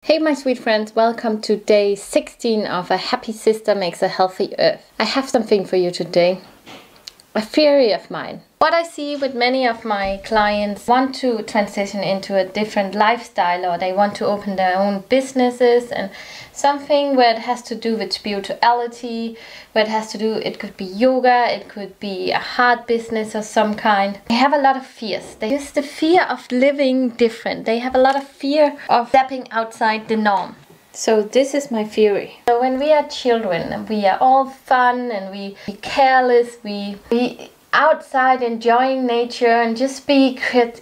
Hey my sweet friends, welcome to day 16 of A Happy Sister Makes a Healthy Earth. I have something for you today. A theory of mine. What I see with many of my clients want to transition into a different lifestyle, or they want to open their own businesses, and something where it has to do with spirituality, where it has to do, it could be yoga, it could be a heart business of some kind. They have a lot of fears. There's the fear of living different. They have a lot of fear of stepping outside the norm. So this is my theory. So when we are children, we are all fun and we be careless, we outside enjoying nature and just be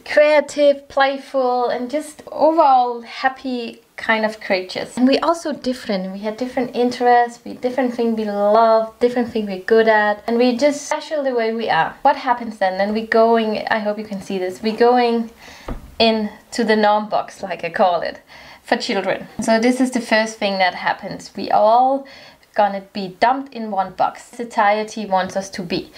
creative, playful, and just overall happy kind of creatures. And we also different. We have different interests, we different things we love, different things we're good at, and we just special the way we are. What happens then? Then we going, I hope you can see this, we going into the norm box, like I call it, for children. So this is the first thing that happens. We all gonna be dumped in one box. Society wants us to be.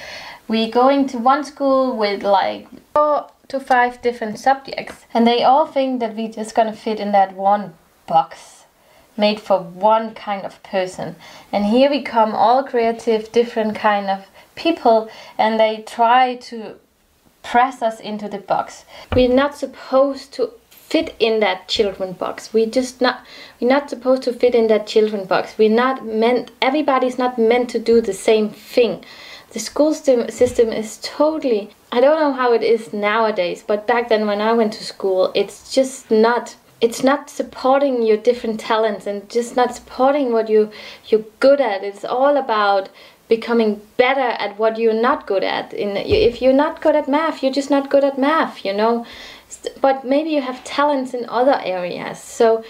We going to one school with like 4 to 5 different subjects, and they all think that we just gonna fit in that one box made for one kind of person. And here we come, all creative, different kind of people, and they try to press us into the box. We're not supposed to fit in that children box. We're not supposed to fit in that children box. We're not meant, everybody's not meant to do the same thing. The school system is totally, I don't know how it is nowadays, but back then when I went to school, it's not supporting your different talents and just not supporting what you're good at. It's all about becoming better at what you're not good at. If you're not good at math, you're just not good at math, you know. But maybe you have talents in other areas. So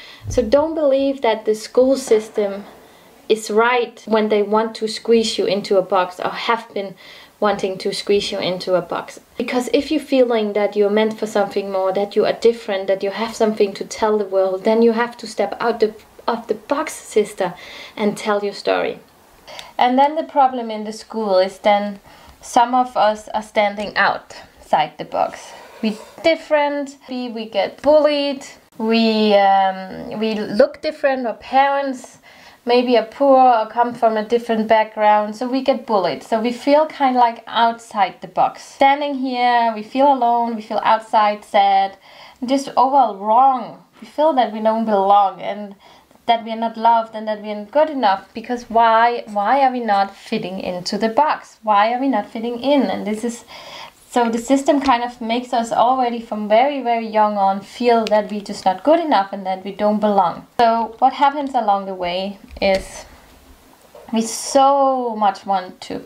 don't believe that the school system is right when they want to squeeze you into a box, or have been wanting to squeeze you into a box. Because if you're feeling that you're meant for something more, that you are different, that you have something to tell the world, then you have to step out of the box, sister, and tell your story. And then the problem in the school is then some of us are standing outside the box. We're different, we get bullied, we look different, our parents maybe are poor or come from a different background, so we get bullied. So we feel kind of like outside the box. Standing here, we feel alone, we feel outside, sad, just overall wrong. We feel that we don't belong and that we are not loved and that we are good enough. Because why are we not fitting into the box? Why are we not fitting in? And this is, so the system kind of makes us already from very, very young on feel that we're just not good enough and that we don't belong. So what happens along the way is we so much want to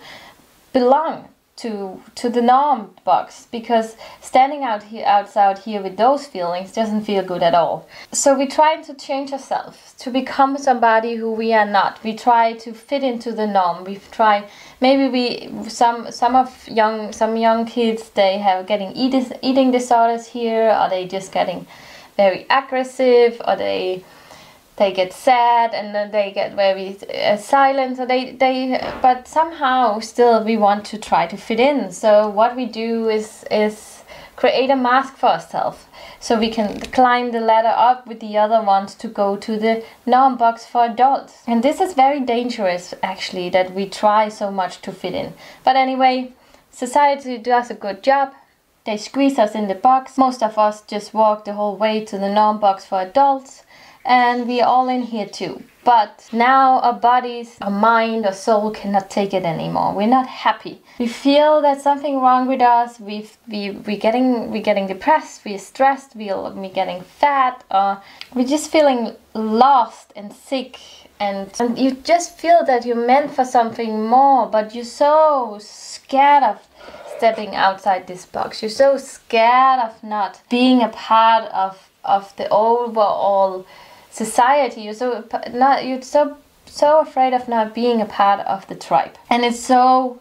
belong to the norm box, because standing outside here with those feelings doesn't feel good at all. So we try to change ourselves to become somebody who we are not. We try to fit into the norm. We try, maybe some young kids, they have getting eating disorders here, or they just getting very aggressive, or they get sad and then they get very silent. So but somehow still we want to try to fit in. So what we do is create a mask for ourselves, so we can climb the ladder up with the other ones to go to the norm box for adults. And this is very dangerous, actually, that we try so much to fit in. But anyway, society does a good job. They squeeze us in the box. Most of us just walk the whole way to the norm box for adults. And we are all in here too. But now our bodies, our mind, our soul cannot take it anymore. We're not happy. We feel that something wrong with us. We're getting depressed. We're stressed. We're getting fat. Or we're just feeling lost and sick. And you just feel that you're meant for something more. But you're so scared of stepping outside this box. You're so scared of not being a part of the overall society. You're so afraid of not being a part of the tribe. And it's so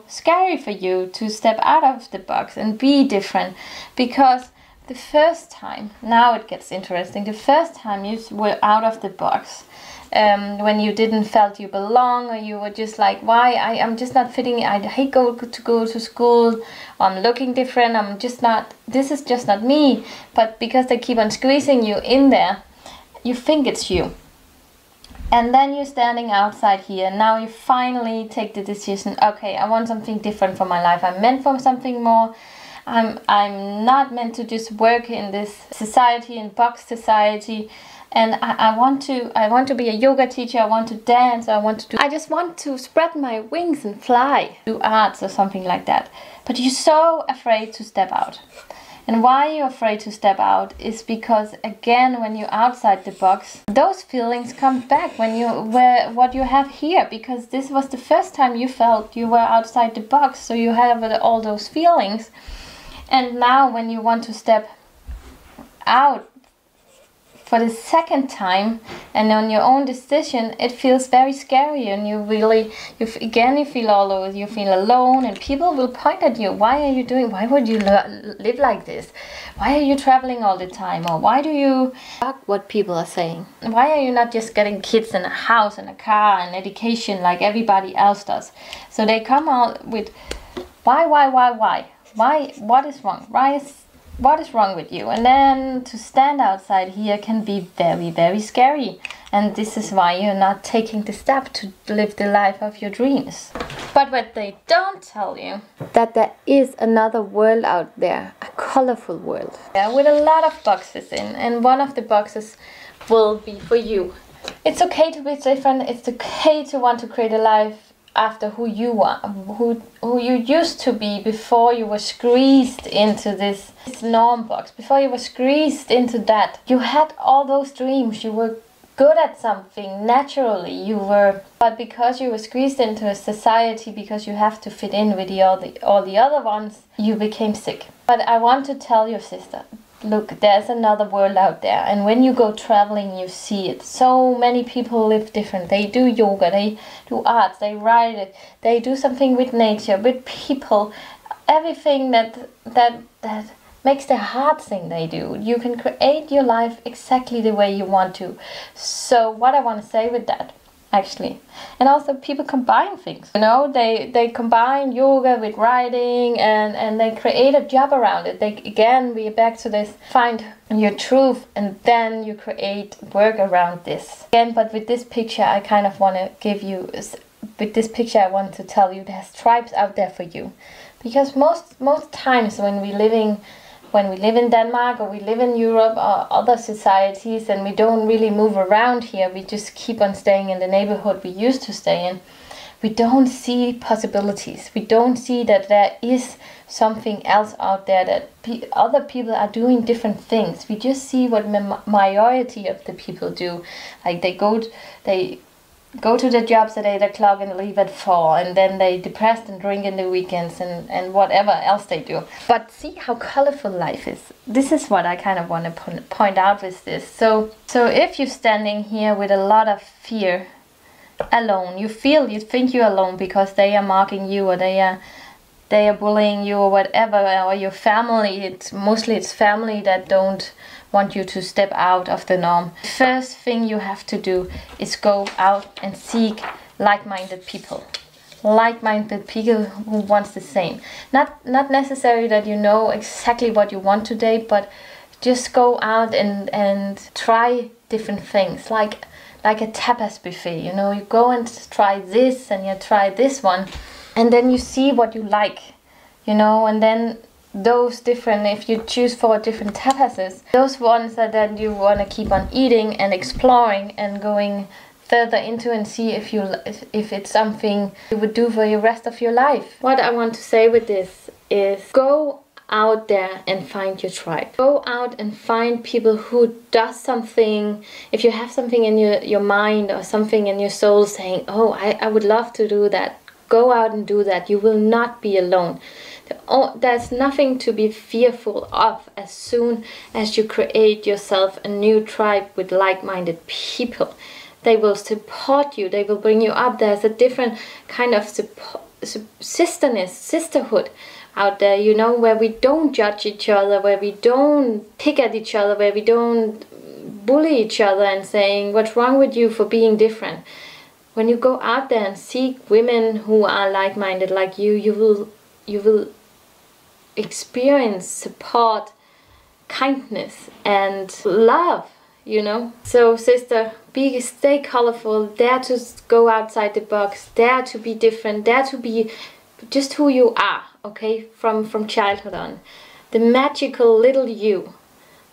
scary for you to step out of the box and be different, because the first time, now it gets interesting, the first time you were out of the box, when you didn't felt you belong, or you were just like, why, I'm just not fitting in. I hate go to school, I'm looking different, I'm just not, this is just not me. But because they keep on squeezing you in there, you think it's you. And then you're standing outside here. Now you finally take the decision, okay, I want something different for my life. I'm meant for something more. I'm not meant to just work in this society, in box society. And I want to be a yoga teacher. I want to dance. I just want to spread my wings and fly, do arts or something like that. But you're so afraid to step out. And why you're afraid to step out is because, again, when you're outside the box, those feelings come back when what you have here, because this was the first time you felt you were outside the box, so you have all those feelings. And now when you want to step out for the second time and on your own decision, it feels very scary, and you feel all over, you feel alone, and people will point at you. Why would you live like this? Why are you traveling all the time? Or why do you fuck what people are saying? Why are you not just getting kids and a house and a car and education like everybody else does? So they come out with why? What is wrong? What is wrong with you? And then to stand outside here can be very, very scary. And this is why you're not taking the step to live the life of your dreams. But what they don't tell you, that there is another world out there, a colorful world. Yeah, with a lot of boxes in, and one of the boxes will be for you. It's okay to be different. It's okay to want to create a life after who you are, who you used to be before you were squeezed into this norm box, before you were squeezed into that. You had all those dreams, you were good at something naturally, but because you were squeezed into a society, because you have to fit in with all the other ones, you became sick. But I want to tell your sister, look, there's another world out there, and when you go traveling, you see it. So many people live different. They do yoga, they do arts, they write it, they do something with nature, with people, everything that makes their heart sing, they do. You can create your life exactly the way you want to. So what I want to say with that, actually, and also people combine things, you know, they combine yoga with writing, and they create a job around it. We're back to this, find your truth, and then you create work around this again. But with this picture, I kind of want to I want to tell you there's tribes out there for you, because most times when we live in Denmark, or we live in Europe or other societies, and we don't really move around here, we just keep on staying in the neighborhood we used to stay in, we don't see possibilities. We don't see that there is something else out there, that other people are doing different things. We just see what majority of the people do. Like they go to their jobs at 8 o'clock and leave at 4, and then they depressed and drink in the weekends and whatever else they do. But see how colorful life is. This is what I kind of want to point out with this. So if you're standing here with a lot of fear, alone, you think you're alone because they are marking you, or they are bullying you, or whatever, or your family. It's family that don't want you to step out of the norm. The first thing you have to do is go out and seek like-minded people. Like-minded people who wants the same. Not necessary that you know exactly what you want today, but just go out and try different things, like a tapas buffet. You know, you go and try this, and you try this one, and then you see what you like, you know, and then those different, if you choose 4 different tapases, those ones that then you want to keep on eating and exploring and going further into, and see if it's something you would do for the rest of your life. What I want to say with this is go out there and find your tribe. Go out and find people who does something. If you have something in your mind or something in your soul saying, oh, I would love to do that, go out and do that. You will not be alone. There's nothing to be fearful of as soon as you create yourself a new tribe with like-minded people. They will support you. They will bring you up. There's a different kind of sisterhood out there, you know, where we don't judge each other, where we don't pick at each other, where we don't bully each other and saying, what's wrong with you for being different? When you go out there and seek women who are like-minded like you will experience support, kindness, and love. you know. So sister, stay colorful, dare to go outside the box, dare to be different, dare to be just who you are, okay, from childhood on. The magical little you.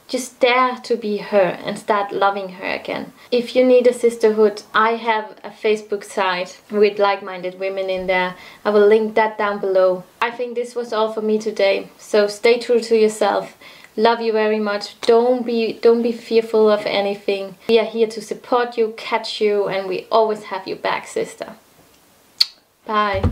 Just dare to be her and start loving her again. If you need a sisterhood, I have a Facebook site with like-minded women in there. I will link that down below. I think this was all for me today. So stay true to yourself. Love you very much. Don't be fearful of anything. We are here to support you, catch you, and we always have you back, sister. Bye.